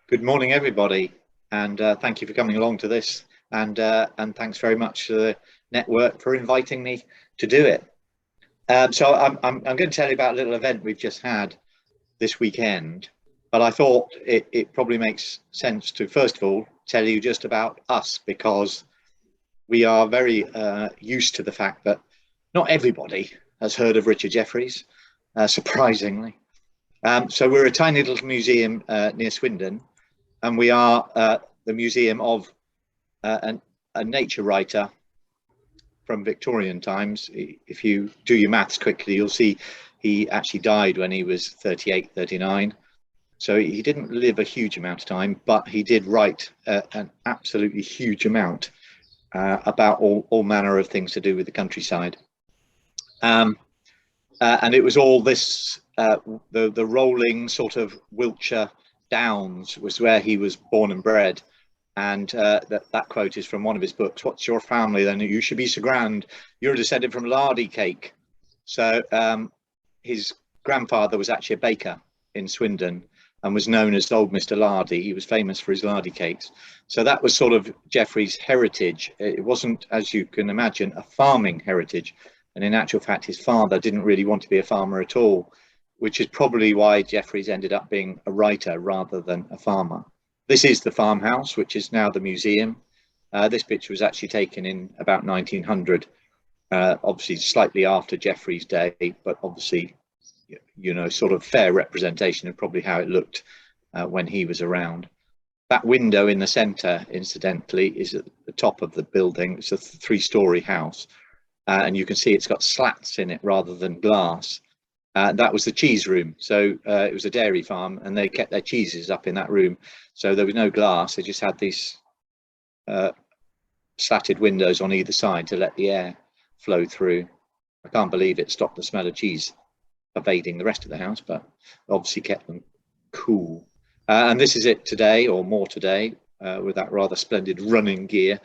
Good morning, everybody, and thank you for coming along to this, and thanks very much to the network for inviting me to do it. So I'm going to tell you about a little event we've just had this weekend, but I thought it probably makes sense to first of all tell you just about us because we are very used to the fact that not everybody has heard of Richard Jefferies, surprisingly. So we're a tiny little museum near Swindon, and we are the museum of a nature writer from Victorian times. If you do your maths quickly, you'll see he actually died when he was 38, 39. So he didn't live a huge amount of time, but he did write an absolutely huge amount about all manner of things to do with the countryside. Um, and it was all this, the rolling sort of Wiltshire Downs was where he was born and bred. And that quote is from one of his books. What's your family then? You should be so grand. You're descended from lardy cake. So his grandfather was actually a baker in Swindon and was known as Old Mr. Lardy. He was famous for his lardy cakes. So that was sort of Jeffrey's heritage. It wasn't, as you can imagine, a farming heritage. And in actual fact, his father didn't really want to be a farmer at all, which is probably why Jeffreys ended up being a writer rather than a farmer. This is the farmhouse, which is now the museum. This picture was actually taken in about 1900, obviously slightly after Jeffrey's day, but obviously, you know, sort of fair representation of probably how it looked when he was around. That window in the centre, incidentally, is at the top of the building. It's a three-storey house, and you can see it's got slats in it rather than glass. That was the cheese room. So it was a dairy farm and they kept their cheeses up in that room. So there was no glass. They just had these slatted windows on either side to let the air flow through. I can't believe it stopped the smell of cheese pervading the rest of the house, but obviously kept them cool. And this is it today, or more today, with that rather splendid running gear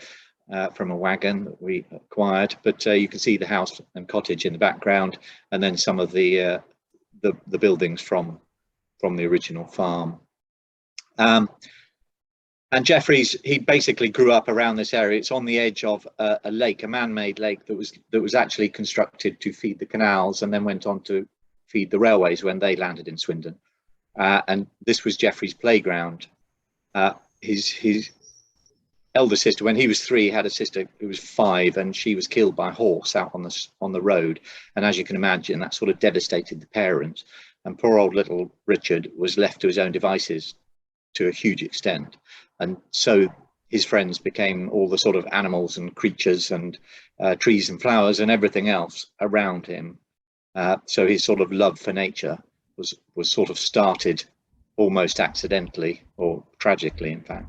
from a wagon that we acquired. But you can see the house and cottage in the background, and then some of the buildings from the original farm. And Jeffreys, he basically grew up around this area. It's on the edge of a lake, a man-made lake that was actually constructed to feed the canals, and then went on to feed the railways when they landed in Swindon. And this was Jeffreys' playground. His elder sister, when he was 3, had a sister who was 5, and she was killed by a horse out on the road. And as you can imagine, that sort of devastated the parents. And poor old little Richard was left to his own devices to a huge extent. And so his friends became all the sort of animals and creatures and trees and flowers and everything else around him. So his sort of love for nature was sort of started almost accidentally, or tragically, in fact.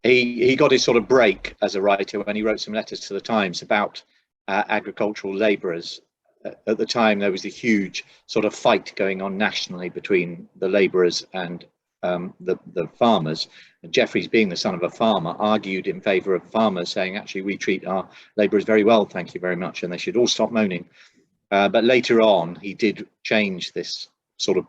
He got his sort of break as a writer when he wrote some letters to the Times about agricultural labourers. At the time, there was a huge sort of fight going on nationally between the labourers and the farmers. And Jeffreys, being the son of a farmer, argued in favour of farmers, saying, actually, we treat our labourers very well, thank you very much, and they should all stop moaning. But later on, he did change this sort of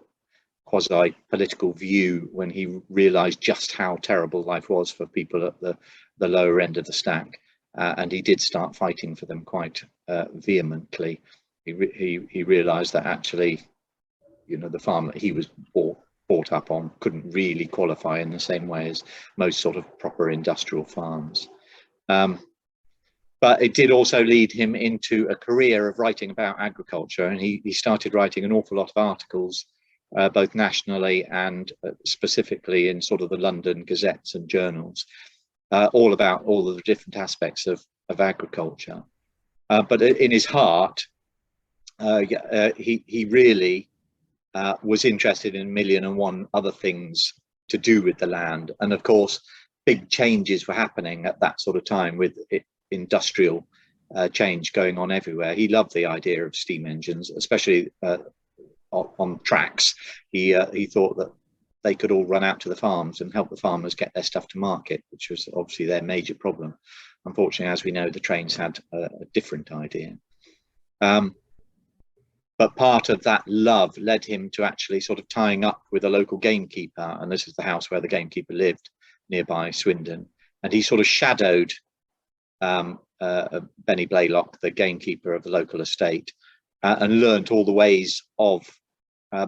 quasi-political view when he realised just how terrible life was for people at the lower end of the stack, and he did start fighting for them quite vehemently. He realised that actually, you know, the farm that he was brought up on couldn't really qualify in the same way as most sort of proper industrial farms. But it did also lead him into a career of writing about agriculture, and he started writing an awful lot of articles, both nationally and specifically in sort of the London gazettes and journals, all about all of the different aspects of agriculture. But in his heart, he really was interested in 1,000,001 other things to do with the land. And of course, big changes were happening at that sort of time with industrial change going on everywhere. He loved the idea of steam engines, especially on tracks. He thought that they could all run out to the farms and help the farmers get their stuff to market, which was obviously their major problem. Unfortunately, as we know, the trains had a different idea. But part of that love led him to actually sort of tying up with a local gamekeeper, and this is the house where the gamekeeper lived nearby Swindon, and he sort of shadowed Benny Blaylock, the gamekeeper of the local estate, and learnt all the ways of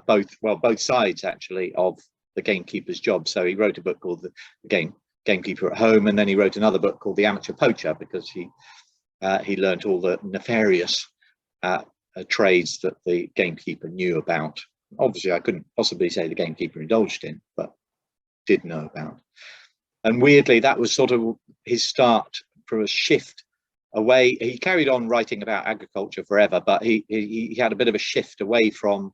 both sides actually of the gamekeeper's job. So he wrote a book called the Gamekeeper at Home, and then he wrote another book called The Amateur Poacher, because he learnt all the nefarious trades that the gamekeeper knew about. Obviously, I couldn't possibly say the gamekeeper indulged in, but did know about. And weirdly, that was sort of his start for a shift away. He carried on writing about agriculture forever, but he had a bit of a shift away from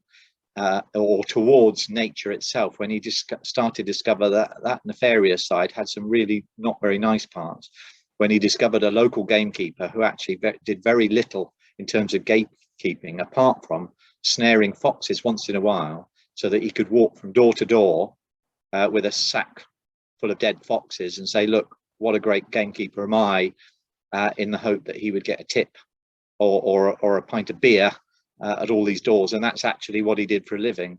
or towards nature itself, when he just started to discover that that nefarious side had some really not very nice parts. When he discovered a local gamekeeper who actually did very little in terms of gatekeeping, apart from snaring foxes once in a while, so that he could walk from door to door with a sack full of dead foxes and say, look, what a great gamekeeper am I, in the hope that he would get a tip or a pint of beer at all these doors. And that's actually what he did for a living.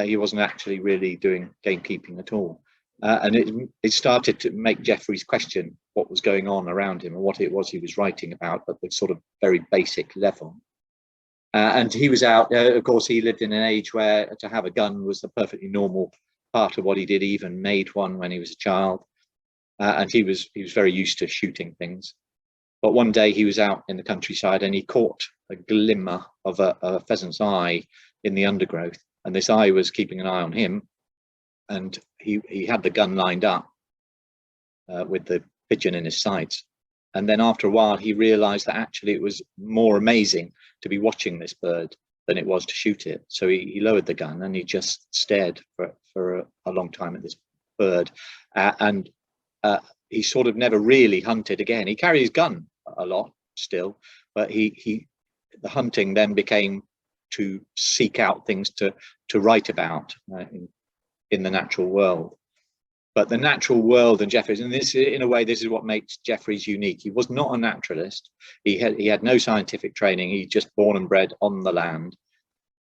He wasn't actually really doing gamekeeping at all. And it started to make Jefferies question what was going on around him and what it was he was writing about at the sort of very basic level. And he was out, of course, he lived in an age where to have a gun was the perfectly normal part of what he did. He even made one when he was a child. And he was very used to shooting things. But one day he was out in the countryside and he caught a glimmer of a pheasant's eye in the undergrowth, and this eye was keeping an eye on him, and he had the gun lined up with the pigeon in his sights. And then after a while he realized that actually it was more amazing to be watching this bird than it was to shoot it. So he lowered the gun and he just stared for a long time at this bird, and he sort of never really hunted again. He carried his gun a lot still, but the hunting then became to seek out things to write about in the natural world. But the natural world and Jefferies, and this, in a way, this is what makes Jefferies unique. He was not a naturalist. He had no scientific training. He just born and bred on the land.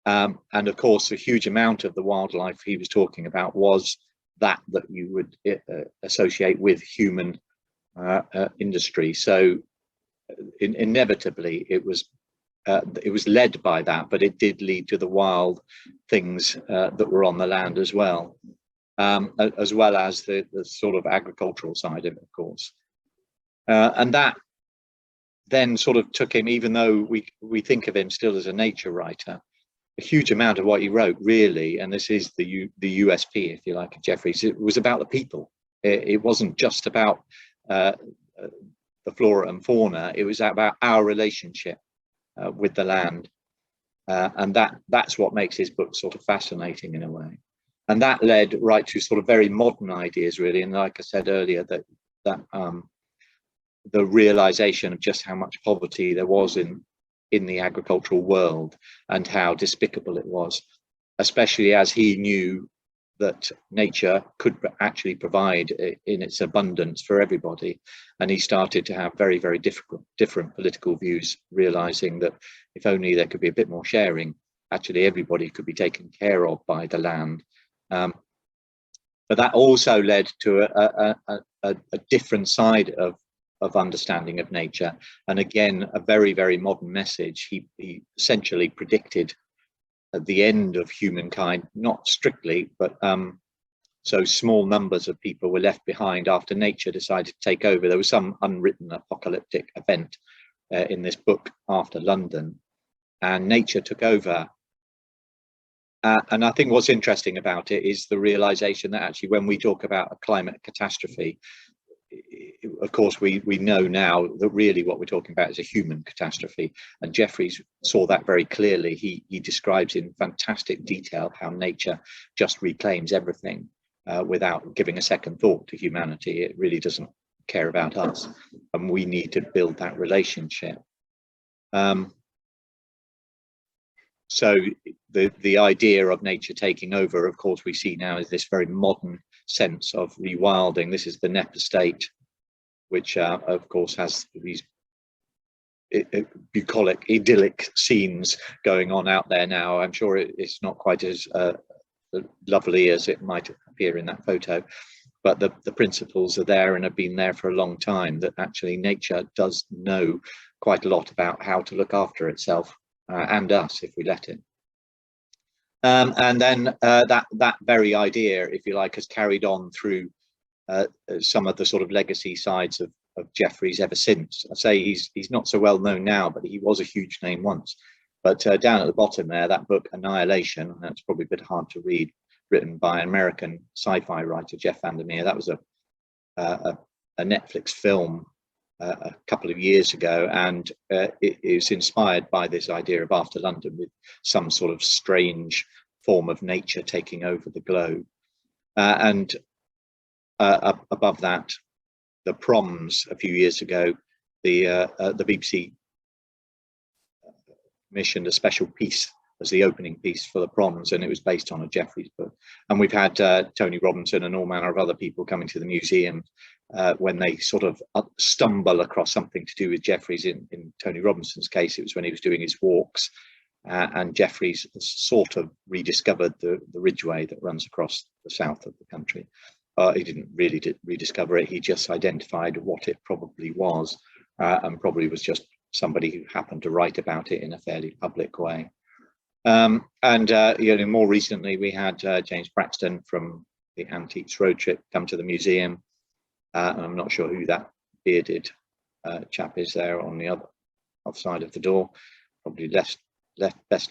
And of course, a huge amount of the wildlife he was talking about was that you would associate with human industry. So inevitably it was led by that, but it did lead to the wild things that were on the land as well as the sort of agricultural side of it, of course. And that then sort of took him, even though we think of him still as a nature writer, a huge amount of what he wrote really, and this is the USP, if you like, of Jefferies, it was about the people. It wasn't just about the flora and fauna. It was about our relationship with the land, and that's what makes his book sort of fascinating in a way. And that led right to sort of very modern ideas really. And like I said earlier, that the realization of just how much poverty there was in the agricultural world and how despicable it was, especially as he knew that nature could actually provide in its abundance for everybody. And he started to have very, very different political views, realizing that if only there could be a bit more sharing, actually everybody could be taken care of by the land. But that also led to a different side of understanding of nature, and again a very, very modern message. He essentially predicted the end of humankind, not strictly, but so small numbers of people were left behind after nature decided to take over. There was some unwritten apocalyptic event in this book after London, and nature took over. And I think what's interesting about it is the realization that actually when we talk about a climate catastrophe, of course, we know now that really what we're talking about is a human catastrophe. And Jefferies saw that very clearly. He describes in fantastic detail how nature just reclaims everything without giving a second thought to humanity. It really doesn't care about us, and we need to build that relationship. So the idea of nature taking over, of course, we see now is this very modern sense of rewilding. This is the Knepp estate, which of course has these bucolic, idyllic scenes going on out there now. I'm sure it's not quite as lovely as it might appear in that photo, but the principles are there and have been there for a long time, that actually nature does know quite a lot about how to look after itself and us if we let it. And then that very idea, if you like, has carried on through some of the sort of legacy sides of Jefferies ever since. I say he's not so well known now, but he was a huge name once. But down at the bottom there, that book Annihilation, and that's probably a bit hard to read, written by an American sci-fi writer, Jeff Vandermeer. That was a Netflix film a couple of years ago, and it is inspired by this idea of after London, with some sort of strange form of nature taking over the globe. And above that, the Proms a few years ago, the BBC commissioned a special piece as the opening piece for the Proms, and it was based on a Jefferies book. And we've had Tony Robinson and all manner of other people coming to the museum when they sort of stumble across something to do with Jefferies. In Tony Robinson's case, it was when he was doing his walks, and Jefferies sort of rediscovered the ridgeway that runs across the south of the country. He didn't really rediscover it, he just identified what it probably was, and probably was just somebody who happened to write about it in a fairly public way. And you know, more recently we had James Braxton from the Antiques Road Trip come to the museum. And I'm not sure who that bearded chap is there on the other side of the door, probably best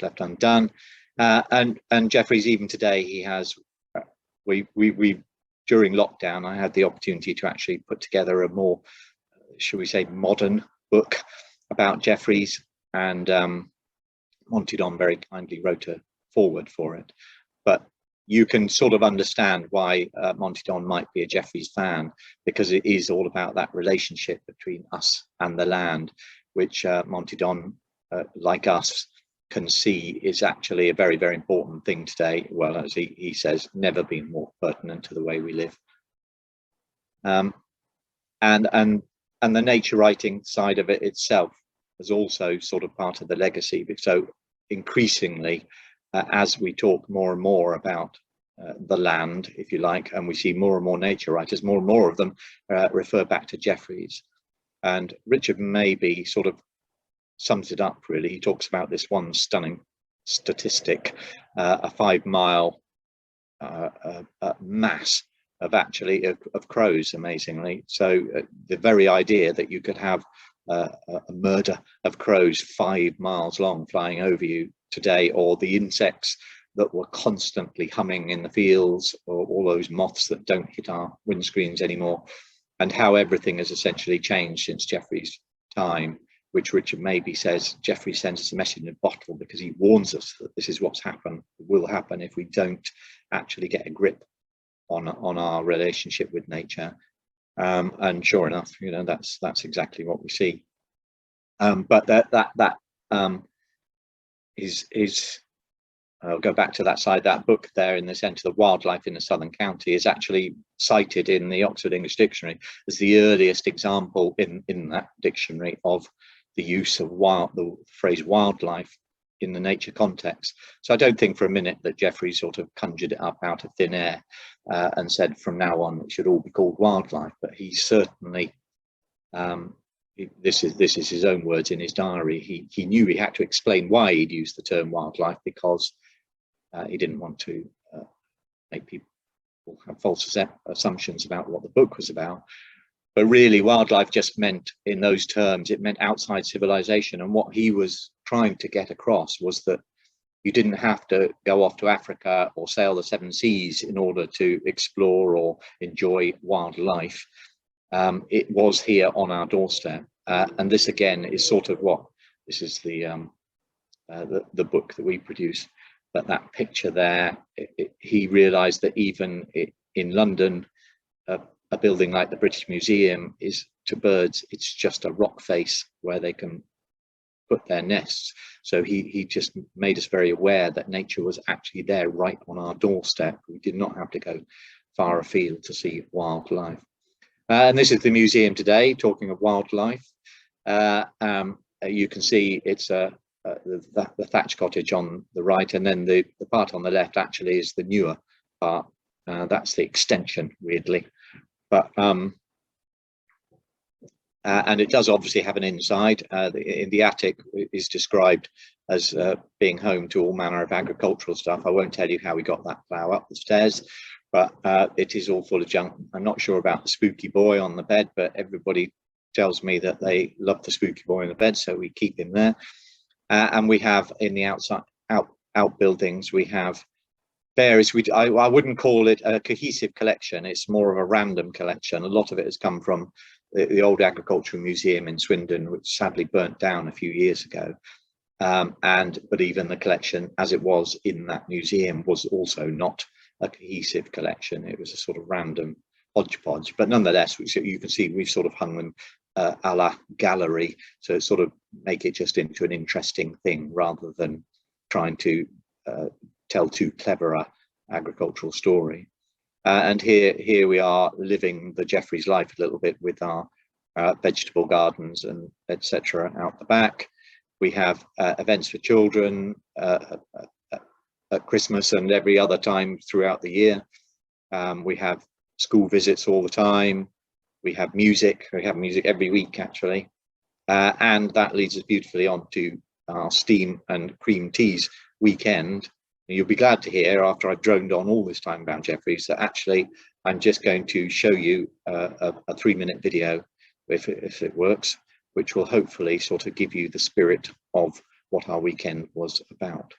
left undone. And Jefferies, even today, he has, we during lockdown, I had the opportunity to actually put together a more, should we say, modern book about Jefferies, and Monty Don very kindly wrote a foreword for it. But you can sort of understand why Monty Don might be a Jefferies fan, because it is all about that relationship between us and the land, which Monty Don, like us, can see is actually a very, very important thing today. Well, as he says, never been more pertinent to the way we live. And the nature writing side of it itself is also sort of part of the legacy. So increasingly, as we talk more and more about the land, if you like, and we see more and more nature writers, more and more of them refer back to Jefferies. And Richard Maybe sort of sums it up, really. He talks about this one stunning statistic, a 5-mile mass of crows, amazingly. So the very idea that you could have a murder of crows 5 miles long flying over you today, or the insects that were constantly humming in the fields, or all those moths that don't hit our windscreens anymore, and how everything has essentially changed since Jefferies' time, which Richard Maybe says Jefferies sends us a message in a bottle because he warns us that this is what's will happen if we don't actually get a grip on our relationship with nature. And sure enough, you know, that's exactly what we see. But that is I'll go back to that side. That book there in the centre, The Wildlife in a Southern County, is actually cited in the Oxford English Dictionary as the earliest example in that dictionary of the use of the phrase wildlife in the nature context. So I don't think for a minute that Jefferies sort of conjured it up out of thin air and said from now on it should all be called wildlife. But he certainly, this is his own words in his diary, he knew he had to explain why he'd used the term wildlife, because he didn't want to make people have false assumptions about what the book was about. But really, wildlife just meant, in those terms, it meant outside civilization. And what he was trying to get across was that you didn't have to go off to Africa or sail the 7 seas in order to explore or enjoy wildlife. It was here on our doorstep. And this, again, is sort of this is the book that we produce. But that picture there, he realized that even in London, a building like the British Museum is, to birds, it's just a rock face where they can put their nests. So he just made us very aware that nature was actually there right on our doorstep. We did not have to go far afield to see wildlife. And this is the museum today, talking of wildlife. you can see it's the thatch cottage on the right, and then the part on the left actually is the newer part. That's the extension, weirdly, but and it does obviously have an inside. In the attic is described as being home to all manner of agricultural stuff. I won't tell you how we got that plough up the stairs, but it is all full of junk. I'm not sure about the spooky boy on the bed, but everybody tells me that they love the spooky boy in the bed, so we keep him there. And we have in the outbuildings, we have various, I wouldn't call it a cohesive collection, it's more of a random collection. A lot of it has come from the old Agricultural Museum in Swindon, which sadly burnt down a few years ago. But even the collection as it was in that museum was also not a cohesive collection. It was a sort of random hodgepodge, but nonetheless, you can see we've sort of hung them a la gallery to sort of make it just into an interesting thing rather than trying to tell too clever a agricultural story. And here we are living the Jefferies life a little bit with our vegetable gardens and etc. out the back. We have events for children at Christmas and every other time throughout the year. We have school visits all the time. We have music. We have music every week, actually. And that leads us beautifully on to our steam and cream teas weekend. You'll be glad to hear, after I've droned on all this time about Jefferies, that actually I'm just going to show you a 3-minute video, if it works, which will hopefully sort of give you the spirit of what our weekend was about.